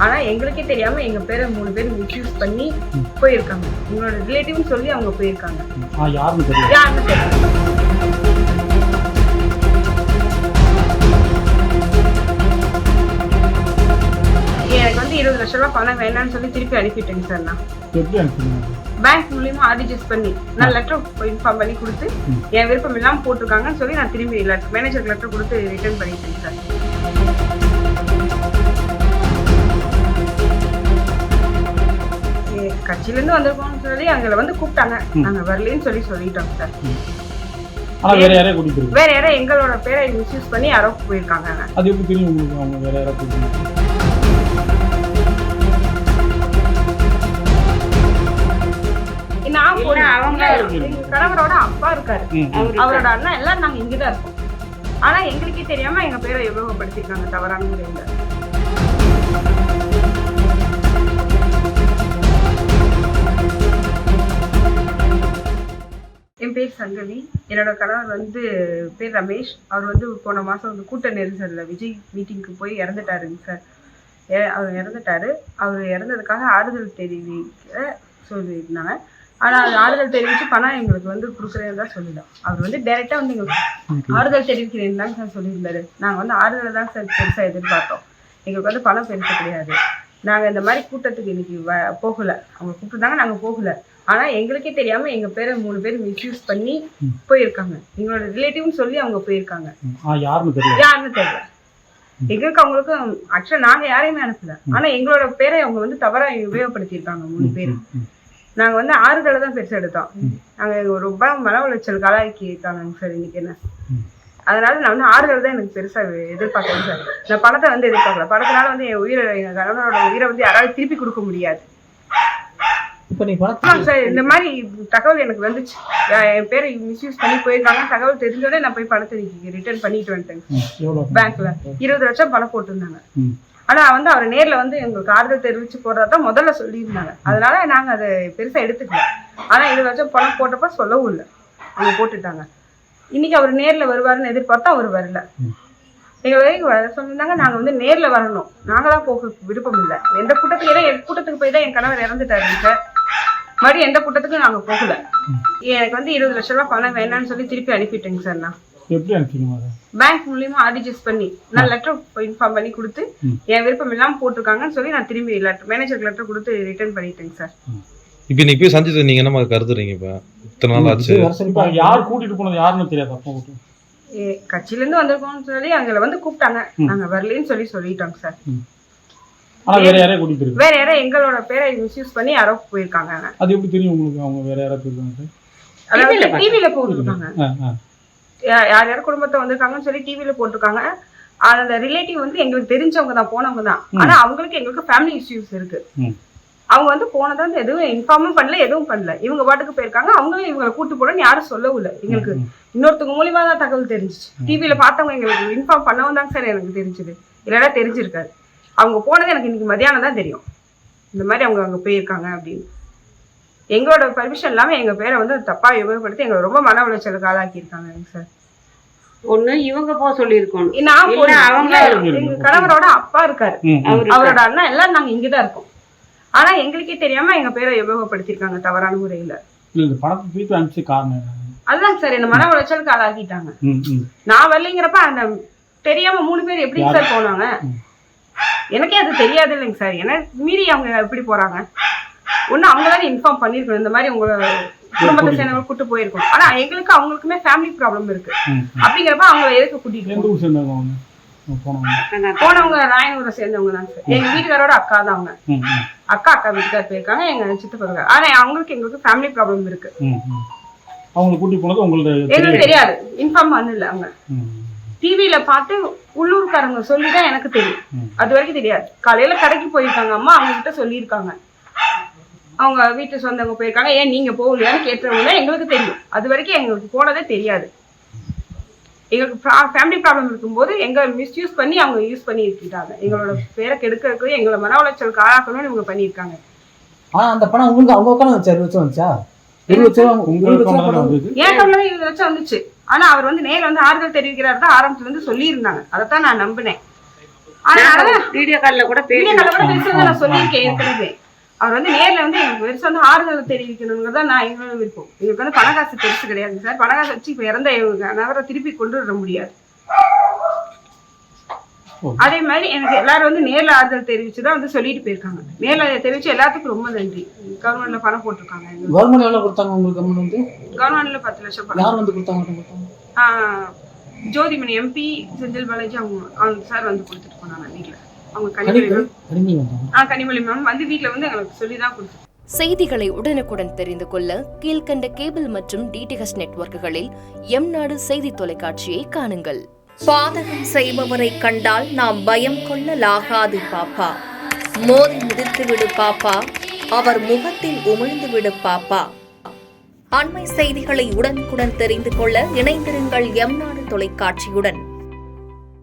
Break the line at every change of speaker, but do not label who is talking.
ஆனா எங்களுக்கே தெரியாம எங்க பேரை 3 பேர் மிஸ்யூஸ் பண்ணி போயிருக்காங்க. எங்களோட ரிலேட்டிவ்னு சொல்லி அவங்க போயிருக்காங்க.
யாருன்னு தெரியல.
யாருன்னு தெரியல. எனக்கு வந்து 20 லட்சம் ரூபாய் பணம் வேண்டாம்னு சொல்லி திருப்பி அனுப்பிட்டேங்க சார். நான்
எப்படி அனுப்பிங்க?
பேங்க் மூலியமா ஆர்டிஜிஎஸ் பண்ணி நான் லெட்டர் இன்ஃபார்ம் பண்ணி கொடுத்து என் விருப்பம் இல்லாமல் போட்டிருக்காங்கன்னு சொல்லி நான் திரும்பி மேனேஜருக்கு லெட்டர் கொடுத்து ரிட்டர்ன் பண்ணிட்டேன் சார். கட்சியிலேருந்து வந்திருக்கோம்னு சொல்லி அங்கே வந்து கூப்பிட்டாங்க. நாங்கள் வரலன்னு சொல்லி சொல்லிட்டோம் சார். வேற யாரோ எங்களோட பேரை மிஸ்யூஸ் பண்ணி யாரோ போயிருக்காங்க.
அது எப்படி தெரியும் உங்களுக்கு? அவங்க வேற யாரோ போயிருக்காங்க.
அவங்க எங்க கணவரோட அப்பா இருக்காரு, அவரோட அண்ணா எல்லாம் நாங்க இங்கதான் இருக்கோம். ஆனா எங்களுக்கே தெரியாம எங்க பேரை உபயோகப்படுத்திருக்காங்க தவறான முறையில. என் பேர் சங்கவி. என்னோட கணவர் வந்து பேர் ரமேஷ். அவர் வந்து போன மாசம் வந்து கூட்ட நெரிசல்ல விஜய் மீட்டிங்க்கு போய் இறந்துட்டாருங்க சார். அவர் இறந்துட்டாரு. அவர் இறந்ததுக்காக ஆறுதல் தெரிவிக்க சொல்லியிருந்தாங்க. ஆனால் அது ஆறுதல் தெரிவித்து பணம் எங்களுக்கு வந்து கொடுக்குறேன்னு தான் சொல்லிடலாம். அவர் வந்து டைரெக்டாக வந்து எங்களுக்கு ஆறுதல் தெரிவிக்கிறேன்னு தாங்க சார் சொல்லியிருந்தாரு. நாங்கள் வந்து ஆறுதலை தான் சார் பெருசாக எதிர்பார்த்தோம். எங்களுக்கு வந்து பணம் பெருசு கிடையாது. நாங்கள் இந்த மாதிரி கூட்டத்துக்கு இன்னைக்கு போகலை. அவங்க கூப்பிட்டுருந்தாங்க, நாங்கள் போகலை. ஆனால் எங்களுக்கே தெரியாமல் எங்கள் பேரை 3 பேர் மிஸ்யூஸ் பண்ணி போயிருக்காங்க. எங்களோட ரிலேட்டிவ்னு சொல்லி அவங்க போயிருக்காங்க. யாருன்னு தெரியல. எங்களுக்கு அவங்களுக்கும் ஆக்சுவலாக நாங்கள் யாரையுமே அனுப்பல. ஆனால் எங்களோட பேரை அவங்க வந்து தவறாக உபயோகப்படுத்தியிருக்காங்க 3 பேர். நாங்கள் வந்து ஆறுதலை தான் பெருசாக எடுத்தோம். நாங்கள் ரொம்ப மன உளைச்சல் காலாக்கி இருக்காங்க சார் இன்னைக்கு என்ன. அதனால நான் வந்து ஆறுதல் தான் எனக்கு பெருசாக எதிர்பார்க்கணும் சார். நான் பணத்தை வந்து எதிர்பார்க்கல. பணத்தினால வந்து என் உயிரை, எங்கள் கணவனோட உயிரை வந்து யாராவது திருப்பி கொடுக்க முடியாது. சார் இந்த மாதிரி தகவல் எனக்கு வந்துச்சு. என் பேரை மிஸ்யூஸ் பண்ணி போயிருக்காங்க தகவல் தெரிஞ்சோடனே நான் போய் பணத்தை ரிட்டர்ன் பண்ணிட்டு வந்துட்டேன். பேங்க்ல 20 லட்சம் பணம் போட்டிருந்தாங்க. ஆனா வந்து அவர் நேர்ல வந்து எங்களுக்கு ஆறுதல் தெரிவிச்சு போடுறதான் முதல்ல சொல்லியிருந்தாங்க. அதனால நாங்க அதை பெருசா எடுத்துக்கல. ஆனா 20 லட்சம் பணம் போட்டப்ப சொல்லவும் இல்லை, அவங்க போட்டுட்டாங்க. இன்னைக்கு அவர் நேர்ல வருவாருன்னு எதிர்பார்த்தா அவர் வரல. எங்க வரைக்கும் சொல்லியிருந்தாங்க நாங்க வந்து நேர்ல வரணும், நாங்களாம் போக விருப்பம் இல்லை. எந்த கூட்டத்துக்கு என் கூட்டத்துக்கு போய் தான் என் கணவர் இறந்துட்டாரு சார். மறுபடியும் எந்த கூட்டத்துக்கும் நாங்க போகல. எனக்கு வந்து 20 லட்சம் ரூபாய் பணம் வேண்டாம்னு சொல்லி திருப்பி அனுப்பிட்டேங்க சார். நான்
எப்படி அனுப்பிங்க?
பேங்க் மூலியமா ஆர்டிஜிஎஸ் பண்ணி நான் லெட்டர் இன்ஃபார்ம் பண்ணி கொடுத்து என் விருப்பம் இல்லாமல் போட்டிருக்காங்கன்னு சொல்லி நான் திரும்பி மேனேஜருக்கு லெட்டர் கொடுத்து ரிட்டர்ன் பண்ணிட்டேங்க சார்.
இப்போ இன்னைக்கு போய் சந்திச்சு நீங்க என்ன கருதுறீங்க? இப்போ இத்தனை நாள் ஆச்சு.
யார் கூட்டிட்டு போனது யாருன்னு தெரியாது. அப்போ
கட்சியில இருந்து வந்திருக்கோம்னு சொல்லி அங்க வந்து கூப்பிட்டாங்க. நாங்க வரலன்னு சொல்லி சொல்லிட்டோங்க சார். வேற யாரோ எங்களோட பேரை மிஸ்யூஸ் பண்ணி யாரோ போயிருக்காங்க.
அது எப்படி தெரியும் உங்களுக்கு? அவங்க வேற யாரோ போயிருக்காங்க.
அதாவது டிவில போட்டுருக்காங்க. யார் யார் குடும்பத்தை வந்திருக்காங்கன்னு சொல்லி டிவில போட்டிருக்காங்க. அந்த ரிலேட்டிவ் வந்து எங்களுக்கு தெரிஞ்சவங்க தான், போனவங்க தான். ஆனா அவங்களுக்கு எங்களுக்கு ஃபேமிலி இஷ்யூஸ் இருக்கு. அவங்க வந்து போனதை வந்து எதுவும் இன்ஃபார்மும் பண்ணல, எதுவும் பண்ணல. இவங்க பாட்டுக்கு போயிருக்காங்க. அவங்களும் இவங்களை கூட்டு போடணும்னு யாரும் சொல்லவும் இல்லை. எங்களுக்கு இன்னொருத்தவங்க மூலியமா தான் தகவல் தெரிஞ்சிச்சு. டிவியில பார்த்தவங்க எங்களுக்கு இன்ஃபார்ம் பண்ணவும் தாங்க சார் எனக்கு தெரிஞ்சுது. இல்லைன்னா தெரிஞ்சிருக்காது. அவங்க போனது எனக்கு இன்னைக்கு மதியானம் தான் தெரியும், இந்த மாதிரி அவங்க அங்கே போயிருக்காங்க அப்படின்னு. எங்களோட பர்மிஷன் இல்லாமல் எங்கள் பேரை வந்து தப்பாக உபயோகப்படுத்தி எங்களை ரொம்ப மன உளைச்சலுக்கு ஆளாக்கியிருக்காங்க சார்.
ஒண்ணு இவங்க போக சொல்லியிருக்கோம்.
எங்க கணவரோட அப்பா இருக்காரு, அவரோட அண்ணா எல்லாம் நாங்க இங்கதான் இருக்கோம். ஆனா எங்களுக்கே தெரியாம எங்க பேரை உபயோகப்படுத்திருக்காங்க தவறான முறையில. அதுதான் சார் என்ன மன உளைச்சலுக்கு ஆளாக்கிட்டாங்க. நான் வரலைங்கிறப்ப அந்த தெரியாம 3 பேர் எப்படி சார் போனாங்க? எனக்கே அது தெரியாது இல்லைங்க சார். எனக்கு மீறி அவங்க எப்படி போறாங்க? ஒண்ணு அவங்களால இன்ஃபார்ம் பண்ணிருக்கணும், இந்த மாதிரி உங்க குடும்பத்தை சேர்ந்தவங்க கூட்டு போயிருக்கோம். ஆனா எங்களுக்கு அவங்களுக்குமே ஃபேமிலி ப்ராப்ளம் இருக்கு. அப்படிங்கிறப்ப அவங்கள எதுக்கு கூட்டிட்டு போனவங்க? ராயனூரை சேர்ந்தவங்க தான் சார். எங்க வீட்டுக்காரோட அக்கா தான் அவங்க. அக்கா வீட்டுக்கார போயிருக்காங்க, எங்க சித்தப்பா. ஆனா அவங்களுக்கு எங்களுக்கு ஃபேமிலி ப்ராப்ளம் இருக்கு.
அவங்க கூட்டி போனது உங்களுக்கு
எங்களுக்கு தெரியாது, இன்ஃபார்ம் பண்ணல. அவங்க டிவியில பார்த்து உள்ளூர்காரங்க சொல்லிதான் எனக்கு தெரியும். அது வரைக்கும் தெரியாது. காலையில கடைக்கு போயிருக்காங்க அம்மா, அவங்க கிட்ட சொல்லியிருக்காங்க. அவங்க வீட்டு சொந்தவங்க போயிருக்காங்க. ஏன் நீங்க போகலையான்னு கேட்டவங்க எங்களுக்கு தெரியும். அது வரைக்கும் எங்களுக்கு போனதே தெரியாது. எங்களுக்கு ஃபேமிலி ப்ராப்ளம் இருக்கும்போது எங்களை மிஸ்யூஸ் பண்ணி அவங்க யூஸ் பண்ணி இருக்கிட்டாங்க. எங்களோட பேரை கெடுக்கிறதுக்கு, எங்களை மன உளைச்சலுக்கு ஆளாக்கணும்னு இவங்க பண்ணியிருக்காங்க.
அந்த பணம் உங்களுக்கு அவங்க உட்காந்து வச்சா 20 லட்சம் வந்துச்சா? 20 லட்சம்
ஏன் கவலை 20 லட்சம் வந்துச்சு. ஆனா அவர் வந்து நேரில் வந்து ஆறுதல் தெரிவிக்கிறாரு தான் ஆரம்பத்துல இருந்து சொல்லியிருந்தாங்க. அதைத்தான் நான் நம்பினேன். அதனாலதான்
வீடியோ கால்ல கூட
வீடியோ கால்ல கூட
ஆமா,
பேசுறத நான் சொல்லியிருக்கேன்
ஆமா.
ஏற்கனவே. அவர் வந்து நேர்ல வந்து எனக்கு பெருசா வந்து ஆறுதல் தெரிவிக்கணுங்கிறதா நான் எங்களோட விருப்பம். எங்களுக்கு வந்து பணக்காசு பெருசு கிடையாது சார். பணக்காசு வச்சு இப்ப இறந்த நபரை திருப்பி கொண்டு வர முடியாது.
ஓகே.
அதே மாதிரி எனக்கு எல்லாரும் வந்து நேர்ல ஆறுதல் தெரிவிச்சுதான் வந்து சொல்லிட்டு போயிருக்காங்க. நேர்ல தெரிவிச்சு எல்லாத்துக்கும் ரொம்ப நன்றி. கவர்மெண்ட்ல பணம் போட்டிருக்காங்க.
கவர்மெண்ட் எவ்வளவு கொடுத்தாங்க உங்களுக்கு? கவர்மெண்ட் வந்து
கவர்மெண்ட்ல 10 லட்சம் பணம்.
யார் வந்து கொடுத்தாங்க?
ஜோதிமணி எம்பி, செந்தில் பாலாஜி அவங்க சார் வந்து கொடுத்துட்டு போனாங்க வீட்டுல. அவங்க கனிமொழி மேம் வந்து வீட்டுல வந்து எங்களுக்கு சொல்லிதான் கொடுத்தாங்க.
செய்திகளை உடனுக்குடன் தெரிந்து கொள்ள கீழ்க்கண்ட கேபிள் மற்றும் டிடிஹெச் நெட்வொர்க்குகளில் எம்நாடு செய்தி தொலைக்காட்சியை காணுங்கள்.
பாதகம் செய்பவரை கண்டால் நாம் பயம் கொள்ளலாகாது பாப்பா. மோதி மிதித்து விடு பாப்பா, அவர் முகத்தில் உமிழ்ந்து விடு பாப்பா. அண்மை செய்திகளை உடனுக்குடன் தெரிந்து கொள்ள இணைந்திருங்கள் எம்நாடு தொலைக்காட்சியுடன்.